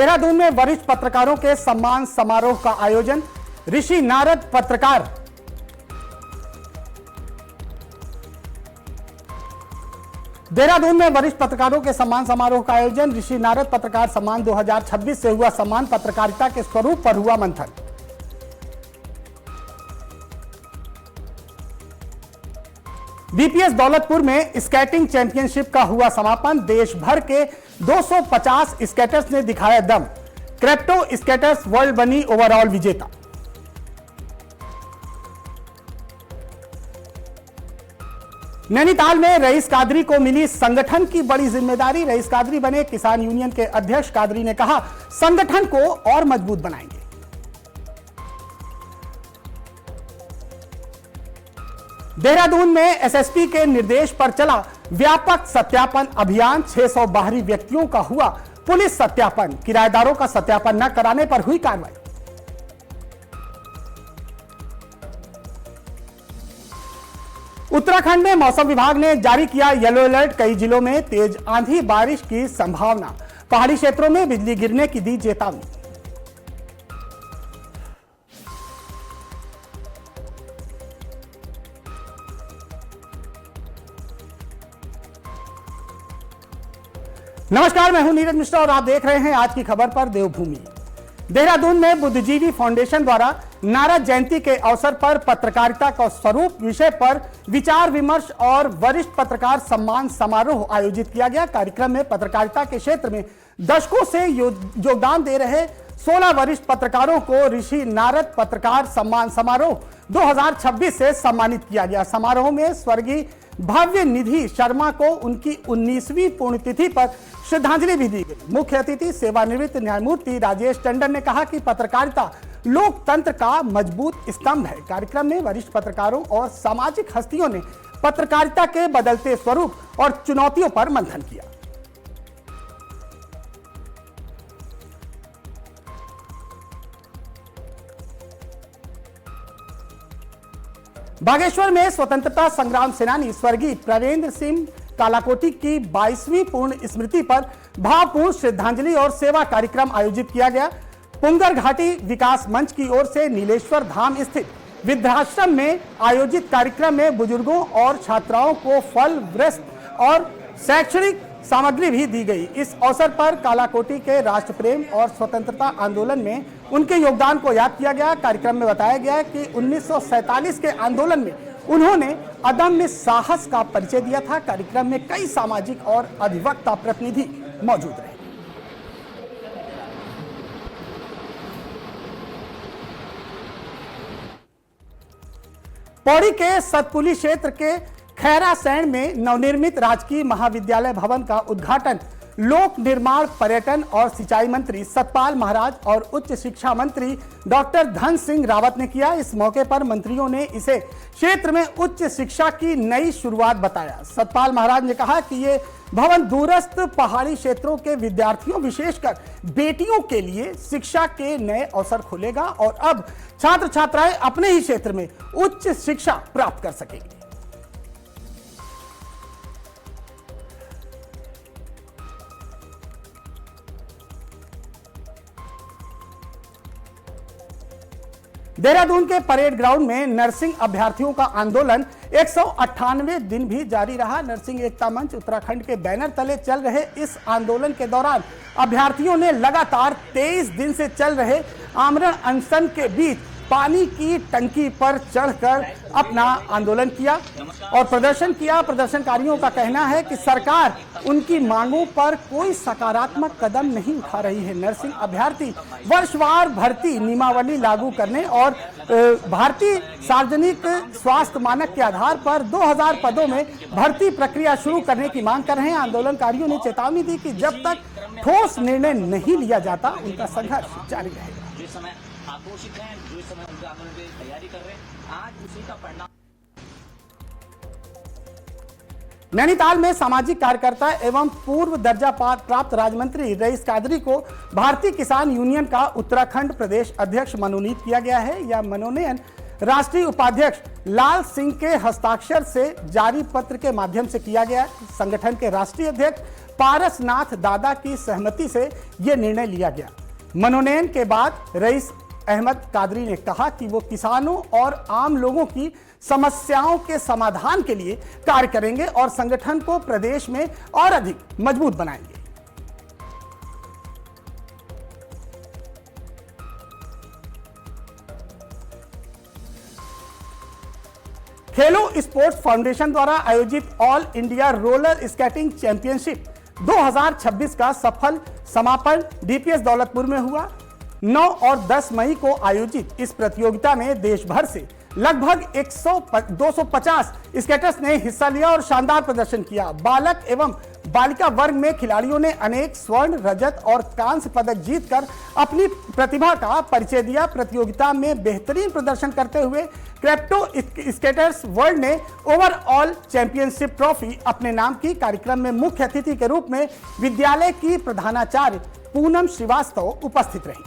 देहरादून में वरिष्ठ पत्रकारों के सम्मान समारोह का आयोजन। ऋषि नारद पत्रकार देहरादून में वरिष्ठ पत्रकारों के सम्मान समारोह का आयोजन। ऋषि नारद पत्रकार सम्मान 2026 से हुआ सम्मान। पत्रकारिता के स्वरूप पर हुआ मंथन। बीपीएस दौलतपुर में स्केटिंग चैंपियनशिप का हुआ समापन। देश भर के 250 स्केटर्स ने दिखाया दम। क्रिप्टो स्केटर्स वर्ल्ड बनी ओवरऑल विजेता। नैनीताल में रईस कादरी को मिली संगठन की बड़ी जिम्मेदारी। रईस कादरी बने किसान यूनियन के अध्यक्ष। कादरी ने कहा, संगठन को और मजबूत बनाएंगे। देहरादून में एसएसपी के निर्देश पर चला व्यापक सत्यापन अभियान। 600 बाहरी व्यक्तियों का हुआ पुलिस सत्यापन। किराएदारों का सत्यापन न कराने पर हुई कार्रवाई। उत्तराखंड में मौसम विभाग ने जारी किया येलो अलर्ट। कई जिलों में तेज आंधी बारिश की संभावना। पहाड़ी क्षेत्रों में बिजली गिरने की दी चेतावनी। नमस्कार, मैं हूं नीरज मिश्रा और आप देख रहे हैं आज की खबर पर देवभूमि। देहरादून में बुद्धिजीवी फाउंडेशन द्वारा नारद जयंती के अवसर पर पत्रकारिता का स्वरूप विषय पर विचार विमर्श और वरिष्ठ पत्रकार सम्मान समारोह आयोजित किया गया। कार्यक्रम में पत्रकारिता के क्षेत्र में दशकों से योगदान दे रहे 16 वरिष्ठ पत्रकारों को ऋषि नारद पत्रकार सम्मान समारोह 2026 से सम्मानित किया गया। समारोह में स्वर्गीय भव्य निधि शर्मा को उनकी 19वीं पुण्यतिथि पर श्रद्धांजलि भी दी गई। मुख्य अतिथि सेवानिवृत्त न्यायमूर्ति राजेश टंडन ने कहा कि पत्रकारिता लोकतंत्र का मजबूत स्तंभ है। कार्यक्रम में वरिष्ठ पत्रकारों और सामाजिक हस्तियों ने पत्रकारिता के बदलते स्वरूप और चुनौतियों पर मंथन किया। बागेश्वर में स्वतंत्रता संग्राम सेनानी स्वर्गीय प्रवेंद्र सिंह कालाकोटी की 22वीं पूर्ण स्मृति पर भावपूर्ण श्रद्धांजलि और सेवा कार्यक्रम आयोजित किया गया। पुंगर घाटी विकास मंच की ओर से नीलेश्वर धाम स्थित वृद्धाश्रम में आयोजित कार्यक्रम में बुजुर्गों और छात्राओं को फल, वस्त्र और शैक्षणिक सामग्री भी दी गई। इस अवसर पर कालाकोटी के राष्ट्र प्रेम और स्वतंत्रता आंदोलन में उनके योगदान को याद किया गया। कार्यक्रम में बताया गया कि 1947 के आंदोलन में उन्होंने अदम्य साहस का परिचय दिया था। कार्यक्रम में कई सामाजिक और अधिवक्ता प्रतिनिधि मौजूद रहे। पौड़ी के सतपुली क्षेत्र के खैरासैंण में नवनिर्मित राजकीय महाविद्यालय भवन का उद्घाटन लोक निर्माण, पर्यटन और सिंचाई मंत्री सतपाल महाराज और उच्च शिक्षा मंत्री डॉक्टर धन सिंह रावत ने किया। इस मौके पर मंत्रियों ने इसे क्षेत्र में उच्च शिक्षा की नई शुरुआत बताया। सतपाल महाराज ने कहा कि ये भवन दूरस्थ पहाड़ी क्षेत्रों के विद्यार्थियों, विशेषकर बेटियों के लिए शिक्षा के नए अवसर खोलेगा और अब छात्र छात्राएं अपने ही क्षेत्र में उच्च शिक्षा प्राप्त कर सकेंगे। देहरादून के परेड ग्राउंड में नर्सिंग अभ्यर्थियों का आंदोलन 198 दिन भी जारी रहा। नर्सिंग एकता मंच उत्तराखंड के बैनर तले चल रहे इस आंदोलन के दौरान अभ्यर्थियों ने लगातार 23 दिन से चल रहे आमरण अनशन के बीच पानी की टंकी पर चढ़कर अपना आंदोलन किया और प्रदर्शन किया। प्रदर्शनकारियों का कहना है कि सरकार उनकी मांगों पर कोई सकारात्मक कदम नहीं उठा रही है। नर्सिंग अभ्यर्थी वर्षवार भर्ती नियमावली लागू करने और भारतीय सार्वजनिक स्वास्थ्य मानक के आधार पर 2000 पदों में भर्ती प्रक्रिया शुरू करने की मांग कर रहे हैं। आंदोलनकारियों ने चेतावनी दी कि जब तक ठोस निर्णय नहीं लिया जाता उनका संघर्ष जारी रहेगा। आक्रोशित हैं, जो इस समय उनके आंदोलन की तैयारी कर रहे हैं, आज उसी का परिणाम। नैनीताल में सामाजिक कार्यकर्ता एवं पूर्व दर्जा प्राप्त राज्य मंत्री रईस कादरी को भारतीय किसान यूनियन का उत्तराखंड प्रदेश अध्यक्ष मनोनीत किया गया है। यह मनोनयन राष्ट्रीय उपाध्यक्ष लाल सिंह के हस्ताक्षर से जारी पत्र के माध्यम से किया गया। संगठन के राष्ट्रीय अध्यक्ष पारसनाथ दादा की सहमति से यह निर्णय लिया गया। मनोनयन के बाद रईस अहमद कादरी ने कहा कि वो किसानों और आम लोगों की समस्याओं के समाधान के लिए कार्य करेंगे और संगठन को प्रदेश में और अधिक मजबूत बनाएंगे। खेलो स्पोर्ट्स फाउंडेशन द्वारा आयोजित all India roller skating championship 2026 का सफल समापन डीपीएस दौलतपुर में हुआ। 9 और 10 मई को आयोजित इस प्रतियोगिता में देश भर से लगभग 250 स्केटर्स ने हिस्सा लिया और शानदार प्रदर्शन किया। बालक एवं बालिका वर्ग में खिलाड़ियों ने अनेक स्वर्ण, रजत और कांस्य पदक जीतकर अपनी प्रतिभा का परिचय दिया। प्रतियोगिता में बेहतरीन प्रदर्शन करते हुए क्रेप्टो स्केटर्स वर्ल्ड ने ओवरऑल चैंपियनशिप ट्रॉफी अपने नाम की। कार्यक्रम में मुख्य अतिथि के रूप में विद्यालय की प्रधानाचार्य पूनम श्रीवास्तव उपस्थित रही।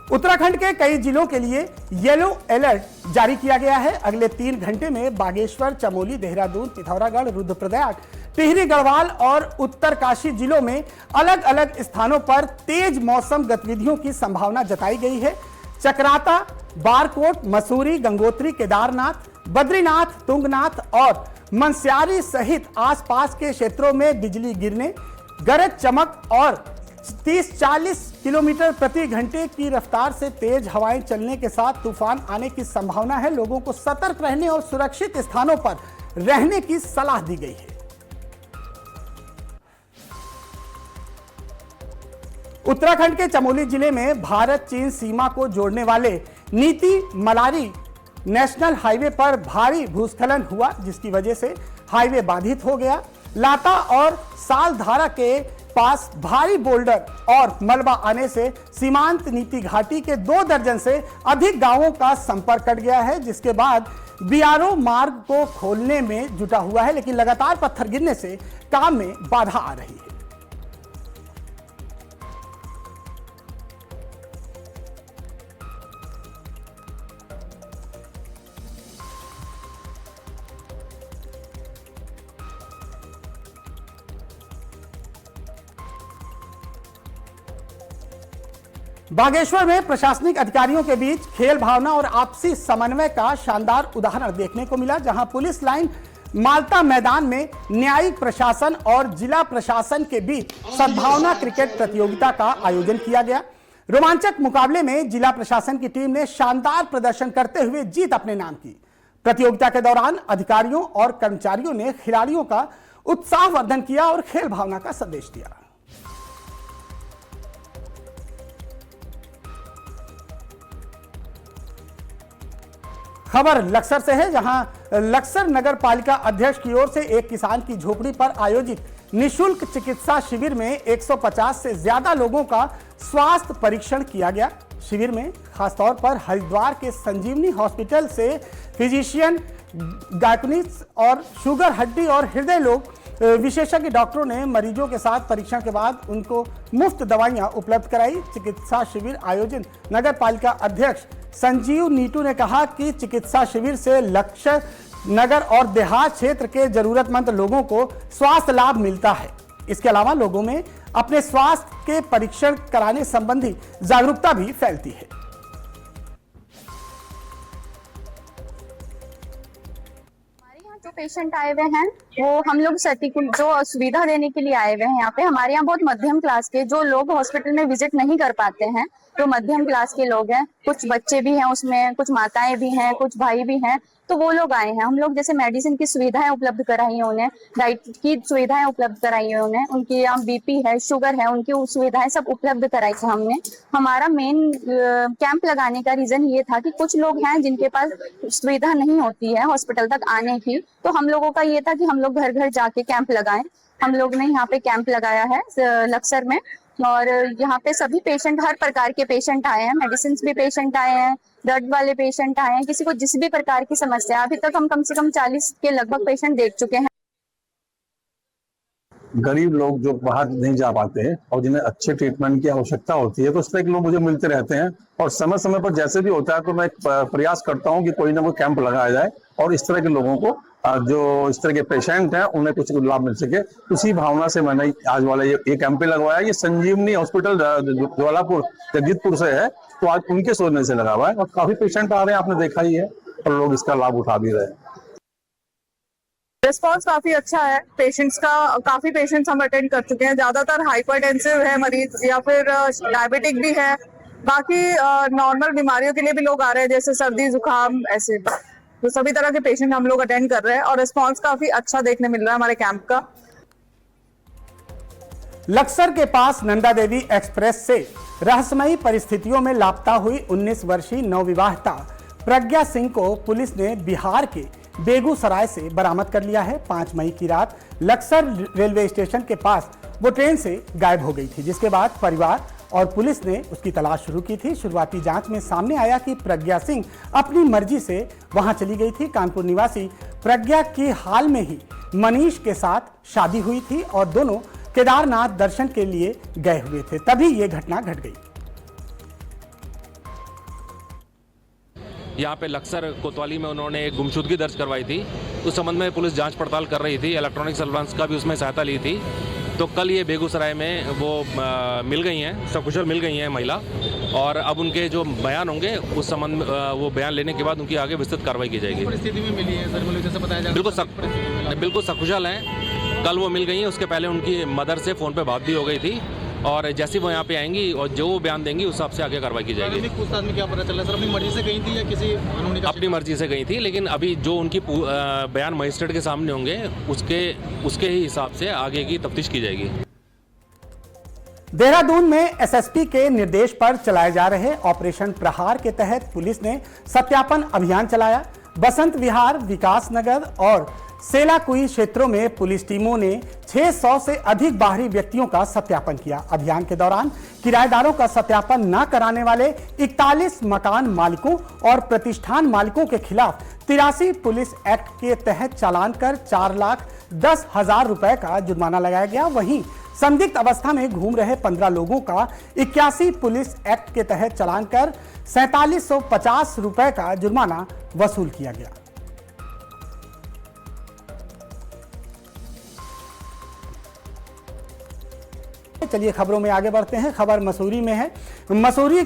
उत्तराखंड के कई जिलों के लिए येलो अलर्ट जारी किया गया है। अगले 3 घंटे में बागेश्वर, चमोली, देहरादून, पिथौरागढ़, रुद्रप्रयाग, टिहरी गढ़वाल और उत्तरकाशी जिलों में अलग अलग स्थानों पर तेज मौसम गतिविधियों की संभावना जताई गई है। चक्राता, बारकोट, मसूरी, गंगोत्री, केदारनाथ, बद्रीनाथ, तुंगनाथ और मनस्यारी सहित आसपास के क्षेत्रों में बिजली गिरने, गरज चमक और 30-40 किलोमीटर प्रति घंटे की रफ्तार से तेज हवाएं चलने के साथ तूफान आने की संभावना है। लोगों को सतर्क रहने और सुरक्षित स्थानों पर रहने की सलाह दी गई है। उत्तराखंड के चमोली जिले में भारत चीन सीमा को जोड़ने वाले नीति मलारी नेशनल हाईवे पर भारी भूस्खलन हुआ, जिसकी वजह से हाईवे बाधित हो गया। लाता और सालधारा के पास भारी बोल्डर और मलबा आने से सीमांत नीति घाटी के 2 दर्जन से अधिक गांवों का संपर्क कट गया है, जिसके बाद बीआरओ मार्ग को खोलने में जुटा हुआ है, लेकिन लगातार पत्थर गिरने से काम में बाधा आ रही है। बागेश्वर में प्रशासनिक अधिकारियों के बीच खेल भावना और आपसी समन्वय का शानदार उदाहरण देखने को मिला, जहां पुलिस लाइन माल्टा मैदान में न्यायिक प्रशासन और जिला प्रशासन के बीच सद्भावना क्रिकेट प्रतियोगिता का आयोजन किया गया। रोमांचक मुकाबले में जिला प्रशासन की टीम ने शानदार प्रदर्शन करते हुए जीत अपने नाम की। प्रतियोगिता के दौरान अधिकारियों और कर्मचारियों ने खिलाड़ियों का उत्साहवर्धन किया और खेल भावना का संदेश दिया। खबर लक्सर से है, जहां लक्सर नगर पालिका अध्यक्ष की ओर से एक किसान की झोपड़ी पर आयोजित निशुल्क चिकित्सा शिविर में 150 से ज्यादा लोगों का स्वास्थ्य परीक्षण किया गया। शिविर में खासतौर पर हरिद्वार के संजीवनी हॉस्पिटल से फिजिशियन, गायकोनिस्ट और शुगर, हड्डी और हृदय रोग विशेषज्ञ डॉक्टरों ने मरीजों के साथ परीक्षण के बाद उनको मुफ्त दवाइयां उपलब्ध कराई। चिकित्सा शिविर आयोजन नगर पालिका अध्यक्ष संजीव नीटू ने कहा कि चिकित्सा शिविर से लक्ष्य नगर और देहात क्षेत्र के जरूरतमंद लोगों को स्वास्थ्य लाभ मिलता है। इसके अलावा लोगों में अपने स्वास्थ्य के परीक्षण कराने संबंधी जागरूकता भी फैलती है। जो पेशेंट आए हुए हैं वो हम लोग जो सुविधा देने के लिए आए हुए हैं यहाँ पे। हमारे यहाँ बहुत मध्यम क्लास के जो लोग हॉस्पिटल में विजिट नहीं कर पाते हैं, तो मध्यम क्लास के लोग हैं, कुछ बच्चे भी हैं उसमें, कुछ माताएं भी हैं, कुछ भाई भी हैं, तो वो लोग आए हैं। हम लोग जैसे मेडिसिन की सुविधाएं उपलब्ध कराई है उन्हें, डाइट की सुविधाएं उपलब्ध कराई है उन्हें, उनकी यहाँ बीपी है, शुगर है, उनकी सुविधाएं सब उपलब्ध कराई है हमने। हमारा मेन कैंप लगाने का रीजन ये था कि कुछ लोग हैं जिनके पास सुविधा नहीं होती है हॉस्पिटल तक आने की, तो हम लोगों का ये था कि हम लोग घर घर जाके कैंप लगाएं। हम लोग ने यहाँ पे कैंप लगाया है लक्सर में, और यहाँ पे सभी पेशेंट, हर प्रकार के पेशेंट आए हैं, मेडिसिन भी पेशेंट आए हैं, दर्द वाले पेशेंट आए हैं, किसी को जिस भी प्रकार की समस्या। अभी तक हम कम से कम 40 के लगभग पेशेंट देख चुके हैं। गरीब लोग जो बाहर नहीं जा पाते हैं और जिन्हें अच्छे ट्रीटमेंट की आवश्यकता होती है, तो इस तरह के लोग मुझे मिलते रहते हैं और समय समय पर जैसे भी होता है तो मैं प्रयास करता हूं कि कोई ना कोई कैंप लगाया जाए और इस तरह के लोगों को, जो इस तरह के पेशेंट हैं, उन्हें कुछ लाभ मिल सके। उसी भावना से मैंने आज वाला ये कैंप लगवाया। ये संजीवनी हॉस्पिटल ज्वालापुर जगदीशपुर से है, तो आज उनके सोचने से लगा हुआ है और काफी पेशेंट आ रहे हैं, आपने देखा ही है, और लोग इसका लाभ उठा भी रहे हैं। रिस्पॉन्स काफी अच्छा है पेशेंट्स का। काफी पेशेंट्स हम अटेंड कर चुके हैं। ज्यादातर हाइपरटेंसिव है मरीज या फिर डायबिटिक भी है। बाकी नॉर्मल बीमारियों के लिए भी लोग आ रहे हैं, जैसे सर्दी जुकाम, ऐसे तो सभी तरह के पेशेंट हम लोग अटेंड कर रहे हैं और रिस्पॉन्स काफी अच्छा देखने मिल रहा है हमारे कैंप का। लक्सर के पास नंदा देवी एक्सप्रेस से रहस्यमयी परिस्थितियों में लापता हुई 19 वर्षीय नवविवाहिता प्रज्ञा सिंह को पुलिस ने बिहार के बेगूसराय से बरामद कर लिया है। 5 मई की रात लक्सर रेलवे स्टेशन के पास वो ट्रेन से गायब हो गई थी, जिसके बाद परिवार और पुलिस ने उसकी तलाश शुरू की थी। शुरुआती जांच में सामने आया कि प्रज्ञा सिंह अपनी मर्जी से वहां चली गई थी। कानपुर निवासी प्रज्ञा की हाल में ही मनीष के साथ शादी हुई थी और दोनों केदारनाथ दर्शन के लिए गए हुए थे, तभी ये घटना घट गई। यहाँ पे लक्सर कोतवाली में उन्होंने एक गुमशुदगी दर्ज करवाई थी। उस संबंध में पुलिस जांच पड़ताल कर रही थी, इलेक्ट्रॉनिक सर्विलांस का भी उसमें सहायता ली थी। तो कल ये बेगूसराय में वो मिल गई हैं, सकुशल मिल गई हैं महिला, और अब उनके जो बयान होंगे उस संबंध में वो बयान लेने के बाद उनकी आगे विस्तृत कार्रवाई की जाएगी। परिस्थिति में मिली है सर, जैसे बताया जा रहा है बिल्कुल सकुशल हैं। कल वो मिल गई हैं, उसके पहले उनकी मदर से फ़ोन पे बात भी हो गई थी, और जैसे वो यहाँ पे आएंगी और जो वो बयान देंगी उस हिसाब से आगे कार्रवाई की जाएगी। पूछताछ में क्या पता चला सर, अपनी मर्जी से गई थी या किसी कानूनी? अपनी मर्जी से गई थी, लेकिन अभी जो उनकी बयान मजिस्ट्रेट के सामने होंगे उसके ही हिसाब से आगे की तफ्तीश की जाएगी। देहरादून में एसएसपी के निर्देश पर चलाए जा रहे ऑपरेशन प्रहार के तहत पुलिस ने सत्यापन अभियान चलाया। बसंत विहार, विकास नगर और सेलाकुई क्षेत्रों में पुलिस टीमों ने 600 से अधिक बाहरी व्यक्तियों का सत्यापन किया। अभियान के दौरान किराएदारों का सत्यापन न कराने वाले 41 मकान मालिकों और प्रतिष्ठान मालिकों के खिलाफ 83 पुलिस एक्ट के तहत चालान कर 4,10,000 रुपए का जुर्माना लगाया गया। वहीं संदिग्ध अवस्था में घूम रहे 15 लोगों का 81 पुलिस एक्ट के तहत चालान कर 4,750 रुपए का जुर्माना वसूल किया गया। चलिए खबरों में आगे बढ़ते हैं। खबर मसूरी में है। मसूरी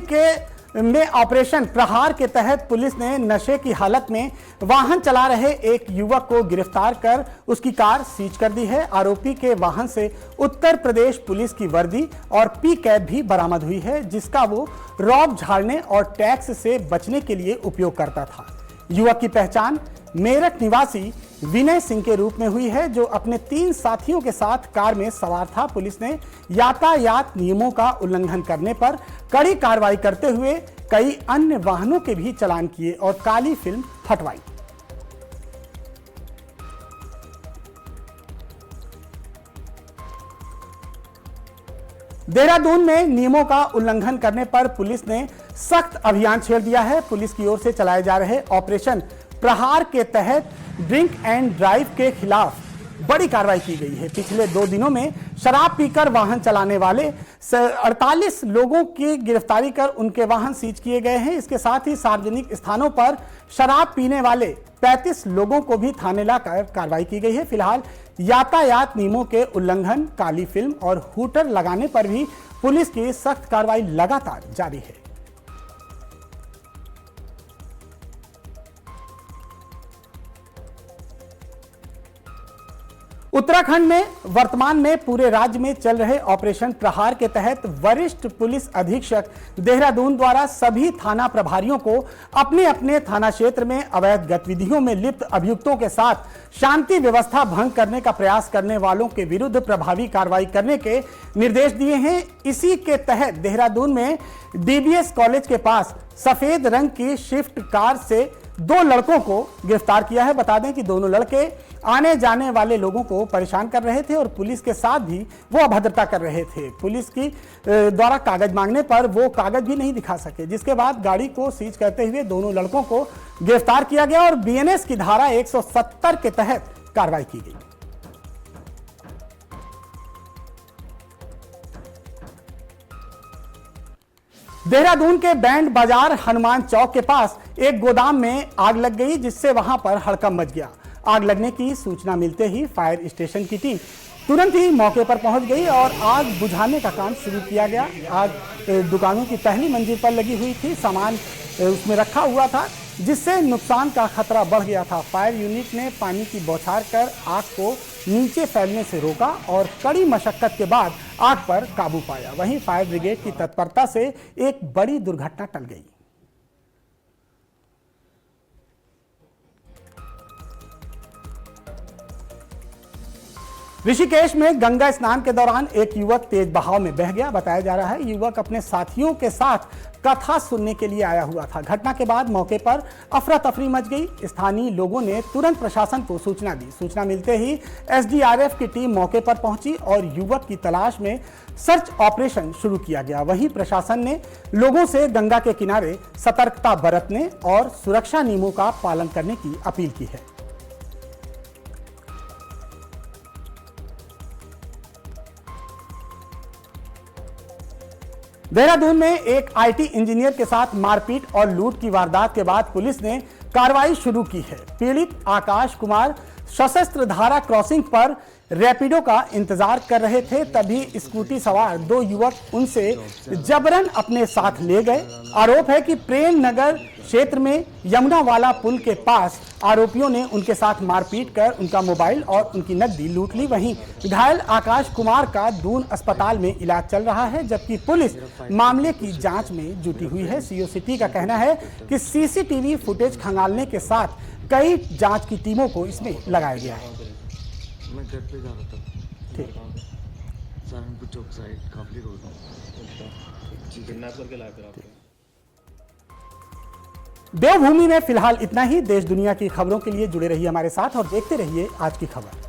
में ऑपरेशन प्रहार के तहत पुलिस ने नशे की हालत में वाहन चला रहे एक युवक को गिरफ्तार कर उसकी कार सीज कर दी है। आरोपी के वाहन से उत्तर प्रदेश पुलिस की वर्दी और पी कैप भी बरामद हुई है, जिसका वो रौब झाड़ने और टैक्स से बचने के लिए उपयोग करता था। युवक की पहचान मेरठ निवासी विनय सिंह के रूप में हुई है, जो अपने 3 साथियों के साथ कार में सवार था। पुलिस ने यातायात नियमों का उल्लंघन करने पर कड़ी कार्रवाई करते हुए कई अन्य वाहनों के भी चालान किए और काली फिल्म हटवाई। देहरादून में नियमों का उल्लंघन करने पर पुलिस ने सख्त अभियान छेड़ दिया है। पुलिस की ओर से चलाए जा रहे ऑपरेशन प्रहार के तहत ड्रिंक एंड ड्राइव के खिलाफ बड़ी कार्रवाई की गई है। पिछले 2 दिनों में शराब पीकर वाहन चलाने वाले 48 लोगों की गिरफ्तारी कर उनके वाहन सीज किए गए हैं। इसके साथ ही सार्वजनिक स्थानों पर शराब पीने वाले 35 लोगों को भी थाने लाकर कार्रवाई की गई है। फिलहाल यातायात नियमों के उल्लंघन, काली फिल्म और हूटर लगाने पर भी पुलिस की सख्त कार्रवाई लगातार जारी है। उत्तराखंड में वर्तमान में पूरे राज्य में चल रहे ऑपरेशन प्रहार के तहत वरिष्ठ पुलिस अधीक्षक देहरादून द्वारा सभी थाना प्रभारियों को अपने अपने थाना क्षेत्र में अवैध गतिविधियों में लिप्त अभियुक्तों के साथ शांति व्यवस्था भंग करने का प्रयास करने वालों के विरुद्ध प्रभावी कार्रवाई करने के निर्देश दिए हैं। इसी के तहत देहरादून में डीबीएस कॉलेज के पास सफेद रंग की स्विफ्ट कार से 2 लड़कों को गिरफ्तार किया है। बता दें कि दोनों लड़के आने जाने वाले लोगों को परेशान कर रहे थे और पुलिस के साथ भी वो अभद्रता कर रहे थे। पुलिस की द्वारा कागज मांगने पर वो कागज भी नहीं दिखा सके, जिसके बाद गाड़ी को सीज करते हुए दोनों लड़कों को गिरफ्तार किया गया और बीएनएस की धारा 170 के तहत कार्रवाई की गई। देहरादून के बैंड बाजार हनुमान चौक के पास एक गोदाम में आग लग गई, जिससे वहां पर हड़कंप मच गया। आग लगने की सूचना मिलते ही फायर स्टेशन की टीम तुरंत ही मौके पर पहुंच गई और आग बुझाने का काम शुरू किया गया। आग दुकानों की पहली मंजिल पर लगी हुई थी, सामान उसमें रखा हुआ था, जिससे नुकसान का खतरा बढ़ गया था। फायर यूनिट ने पानी की बौछार कर आग को नीचे फैलने से रोका और कड़ी मशक्कत के बाद आग पर काबू पाया। वहीं फायर ब्रिगेड की तत्परता से एक बड़ी दुर्घटना टल गई। ऋषिकेश में गंगा स्नान के दौरान एक युवक तेज बहाव में बह गया। बताया जा रहा है युवक अपने साथियों के साथ कथा सुनने के लिए आया हुआ था। घटना के बाद मौके पर अफरा तफरी मच गई। स्थानीय लोगों ने तुरंत प्रशासन को सूचना दी। सूचना मिलते ही एसडीआरएफ की टीम मौके पर पहुंची और युवक की तलाश में सर्च ऑपरेशन शुरू किया गया। वहीं प्रशासन ने लोगों से गंगा के किनारे सतर्कता बरतने और सुरक्षा नियमों का पालन करने की अपील की है। देहरादून में एक आईटी इंजीनियर के साथ मारपीट और लूट की वारदात के बाद पुलिस ने कार्रवाई शुरू की है। पीड़ित आकाश कुमार सशस्त्र धारा क्रॉसिंग पर रैपिडो का इंतजार कर रहे थे, तभी स्कूटी सवार दो युवक उनसे जबरन अपने साथ ले गए। आरोप है कि प्रेम नगर क्षेत्र में यमुना वाला पुल के पास आरोपियों ने उनके साथ मारपीट कर उनका मोबाइल और उनकी नकदी लूट ली। वहीं घायल आकाश कुमार का दून अस्पताल में इलाज चल रहा है, जबकि पुलिस मामले की जांच में जुटी हुई है। सीओ सिटी का कहना है कि सीसीटीवी फुटेज खंगालने के साथ कई जांच की टीमों को इसमें लगाया गया है। मैं घर पे जा रहा था, ठीक, सहारनपुर चौक साइड काफली रोड में। देवभूमि में फिलहाल इतना ही। देश दुनिया की खबरों के लिए जुड़े रहिए हमारे साथ और देखते रहिए आज की खबर।